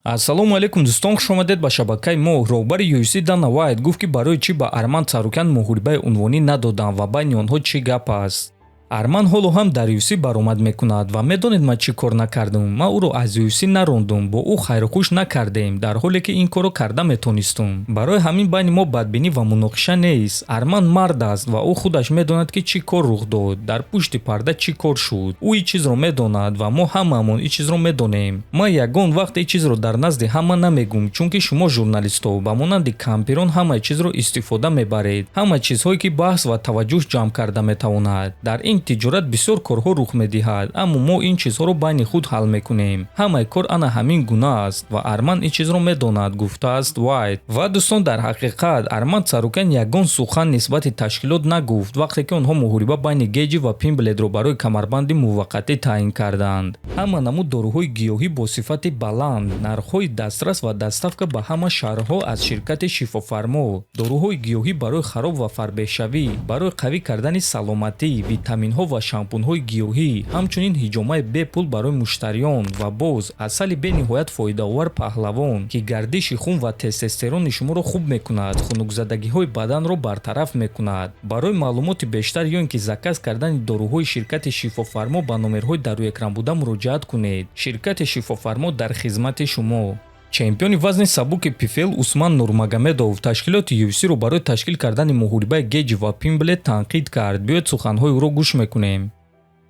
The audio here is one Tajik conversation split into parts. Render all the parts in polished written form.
Ассалому алейкум дӯстон, хуш омадед ба шабакаи мо. роҳбари UFC Дана Вайт гуфт ки барои чӣ ба Арман Царукян муҳорибаи унвонӣ надоданд ва байни онҳо чӣ гап аст. Арман ҳоло ҳам дар UFC баромад мекунад ва медонед ман чӣ кор накардам. Ман ӯро аз UFC нарондум, бо ӯ хайрухуш накардем, дар ҳоле ки ин корро карда метонистум. Барои ҳамин байни мо бадбинӣ ва муноқиша нест. Арман мард аст ва ӯ худаш медонад ки чӣ кор рух дод, дар пушти парда чӣ кор шуд. Ӯ ин чизро медонад ва мо ҳамаамон ин чизро медонем. Ман ягон вақт ин чизро дар назди ҳама намегум, чунки шумо журналистҳо ба монанди кампирон ҳамаи чизро истифода мебаред. Ҳама чизҳое ки баҳс ва таваҷҷӯҳ ҷамъ карда метавонад. Дар ин тиҷорат бисёр корҳо рух медиҳад, аммо мо ин чизҳоро байни худ ҳал мекунем. Ҳамаи кор ана ҳамин гуна аст ва Арман ин чизро медонад, гуфтааст Вайт. Ва дӯстон, дар ҳақиқат Арман Царукян ягон сухан нисбати ташкилот нагуфт вақте ки онҳо муҳориба байни Геҷи ва Пимбледро барои камарбанди муваққатӣ таъин карданд. Ҳама намуд дороҳои гиёҳӣ бо сифати баланд, нархҳои дастрас ва дастафка ба ҳама шаҳрҳо аз ширкати Шифофармо, дороҳои гиёҳӣ барои хароб ва фарбеҳшавӣ, барои қавӣ кардани саломатӣ, витаминҳо ва шампунҳои гиёҳӣ, ҳамчунин ҳиҷомаи бепул барои муштариён ва боз асали бениҳоят фоидаовар паҳлавон, ки гардиши хун ва тестостерони шуморо хуб мекунад, хунукзадагиҳои баданро бартараф мекунад. Барои маълумоти бештар ё ин ки заказ кардани доруҳои ширкати Шифофармо ба номерҳои дар рӯи экран буда муроҷиат кунед. Ширкати Шифофармо дар хизмати шумо. Чемпиони вазни сабуки PFL Усман Нурмагомедов ташкилоти UFC-ро барои ташкил кардани муҳорибаи Геҷи ва Пимблед танқид кард. Биёед суханҳои ӯро гӯш мекунем.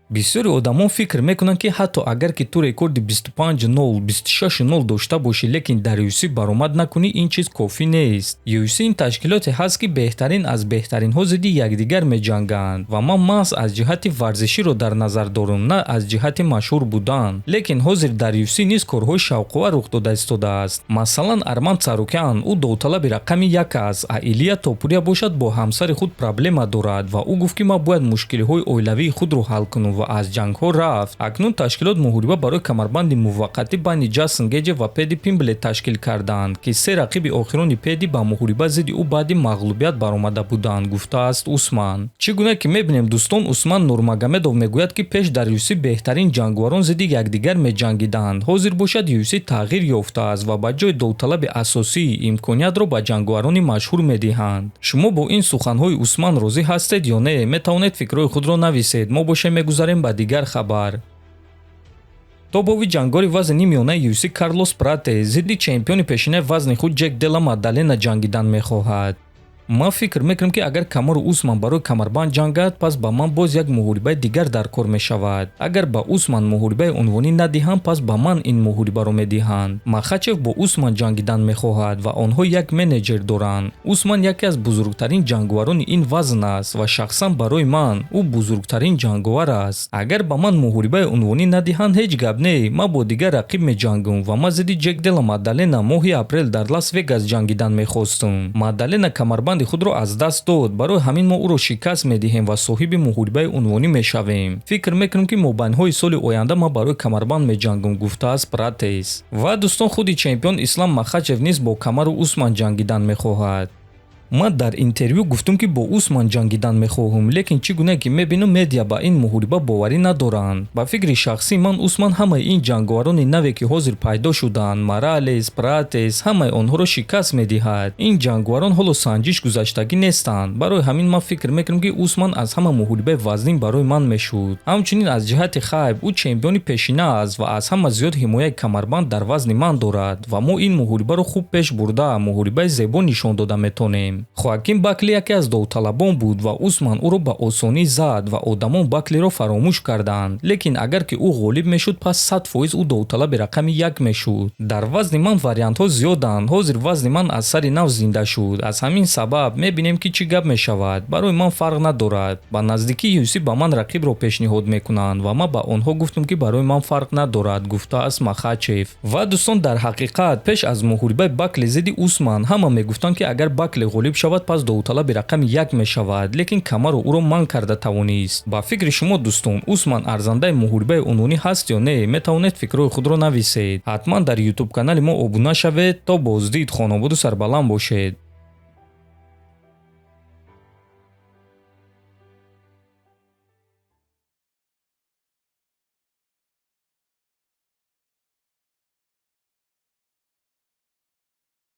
бисёри одамон фикр мекунанд ки ҳатто агар ки ту рекорди 25-0, 26-0 дошта бошӣ, лекин дар UFC баромад накунӣ, ин чиз кофӣ нест. UFC ин ташкилоте ҳаст ки беҳтарин аз беҳтаринҳо зидди якдигар меҷанганд ва ман маҳз аз ҷиҳати варзиширо дар назар дорам, на аз ҷиҳати машҳур будан. Лекин ҳозир дар UFC низ корҳои шавқовар рух дода истодааст. Масалан, Арман Царукян, ӯ довталаби рақами 1 аст. Аилия Топурия бошад, бо ҳамсари худ проблема дорад ва ӯ гуфт ки ман бояд мушкилиҳои оилавии худро ҳал кунам ва аз ҷангҳо рафт. Акнун ташкилот муҳориба барои камарбанди муваққатӣ байни Ҷейсон Геҷи ва Пэдди Пимблед ташкил карданд, ки се рақиби охирони Пэдди ба муҳориба зидди ӯ баъди мағлубият баромада буданд, гуфтааст Усман. Чӣ гуна ки мебинем дӯстон, Усман Нурмагомедов мегӯяд ки пеш дар UFC беҳтарин ҷангварон зидди якдигар меҷангиданд. Ҳозир бошад UFC тағйир ёфтааст ва ба ҷои довталаби асосӣ имкониятро ба ҷангварони машҳур медиҳанд. Шумо бо ин суханҳои Усман розӣ ҳастед ё не? Метавонед фикрҳои худро нависед. Мо боше мегузарем ба дигар хабар. Тобови ҷангори вазни нимёнаи UFC Карлос Пратес зидди чемпиони пешинаи вазни худ Ҷек Дела Мадалена ҷангидан мехоҳад. Ман фикр мекунам ки агар Камару Усман барои камарбанд ҷангад, пас ба ман боз як муҳорибаи дигар дар кор мешавад. Агар ба Усман муҳорибаи унвонӣ надиҳанд, пас ба ман ин муҳорибаро медиҳанд. Махачев бо Усман ҷангидан мехоҳад ва онҳо як менеҷер доранд. Усман яке аз бузургтарин ҷангварони ин вазн аст ва шахсан барои ман ӯ бузургтарин ҷангвар аст. Агар ба ман муҳорибаи унвонӣ надиҳанд, ҳеҷ гап не, ман бо дигар рақиб меҷангам ва ман зидди Ҷек Дела Мадалена моҳи апрел дар Лас Вегас ҷангидан мехостум. Мадалена камарбанд худро аз даст дод, барои ҳамин мо ӯро шикаст медиҳем ва соҳиби муҳорибаи унвонӣ мешавем. Фикр мекунам ки мобайнҳои соли оянда ман барои камарбанд меҷангам, гуфтааст Пратес. Ва дӯстон, худи чемпион Ислам Махачев низ бо Камару Усман ҷангидан мехоҳад. Ман дар интервю гуфтам ки бо Усман ҷангидан мехоҳам, лекин чӣ гуна ки мебинам медиа ба ин муҳориба боварӣ надоранд. Ба фикри шахсӣ ман Усман ҳамаи ин ҷангварони наве ки ҳозир пайдо шуданд, Моралес, Пратес, ҳамаи онҳоро шикаст медиҳад. Ин ҷангварон ҳоло санҷиш гузаштагӣ нестанд. Барои ҳамин ман фикр мекунам ки Усман аз ҳама муҳорибаи вазнин барои ман мешуд. Ҳамчунин аз ҷиҳати хайб ӯ чемпиони пешина аст ва аз ҳама зиёд ҳимояи камарбанд дар вазни ман дорад ва мо ин муҳорибаро хуб пеш бурда муҳорибаи зебо нишон дода метонем. Хоакин Бакли яке аз довталабон буд ва Усман ӯро ба осонӣ зад ва одамон Баклиро фаромӯш карданд. Лекин агар ки ӯ ғолиб мешуд, пас 100% ӯ довталаби рақами 1 мешуд. Дар вазни ман вариантҳо зиёданд. Ҳозир вазни ман аз сари нав зинда шуд. Аз ҳамин сабаб мебинем ки чӣ гап мешавад. Барои ман фарқ надорад. Ба наздикии UFC ба ман рақибро пешниҳод мекунанд ва ман ба онҳо гуфтам ки барои ман фарқ надорад, гуфтааст Махачев. Ва дӯстон, дар ҳақиқат пеш аз муҳорибаи Бакли зидди Усман ҳама мегуфтанд ки агар Бакли ғолиб шавад, пас довталаби рақами 1 мешавад, лекин Камару ӯро манъ карда тавонист. Ба фикри шумо дӯстон, Усман арзандаи муҳорибаи унвонӣ ҳаст ё не? Метавонед фикрҳои худро нависед. ҳатман дар YouTube канали мо обуна шавед. То боздид, хонободу сарбаланд бошед.